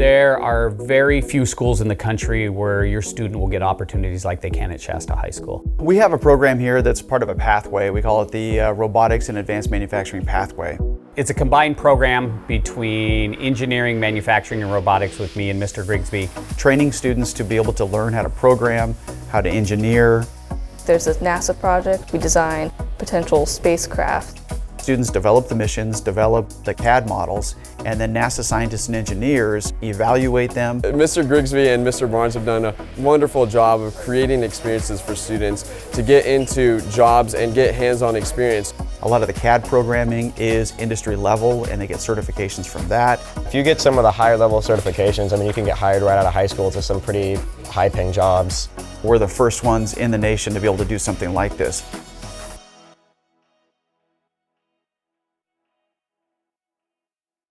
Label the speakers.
Speaker 1: There are very few schools in the country where your student will get opportunities like they can at Shasta High School.
Speaker 2: We have a program here that's part of a pathway. We call it the Robotics and Advanced Manufacturing Pathway.
Speaker 1: It's a combined program between engineering, manufacturing, and robotics with me and Mr. Grigsby.
Speaker 2: Training students to be able to learn how to program, how to engineer.
Speaker 3: There's this NASA project. We design potential spacecraft.
Speaker 2: Students develop the missions, develop the CAD models, and then NASA scientists and engineers evaluate them.
Speaker 4: Mr. Grigsby and Mr. Barnes have done a wonderful job of creating experiences for students to get into jobs and get hands-on experience.
Speaker 2: A lot of the CAD programming is industry level, and they get certifications from that.
Speaker 5: If you get some of the higher level certifications, I mean, you can get hired right out of high school to some pretty high-paying jobs.
Speaker 2: We're the first ones in the nation to be able to do something like this.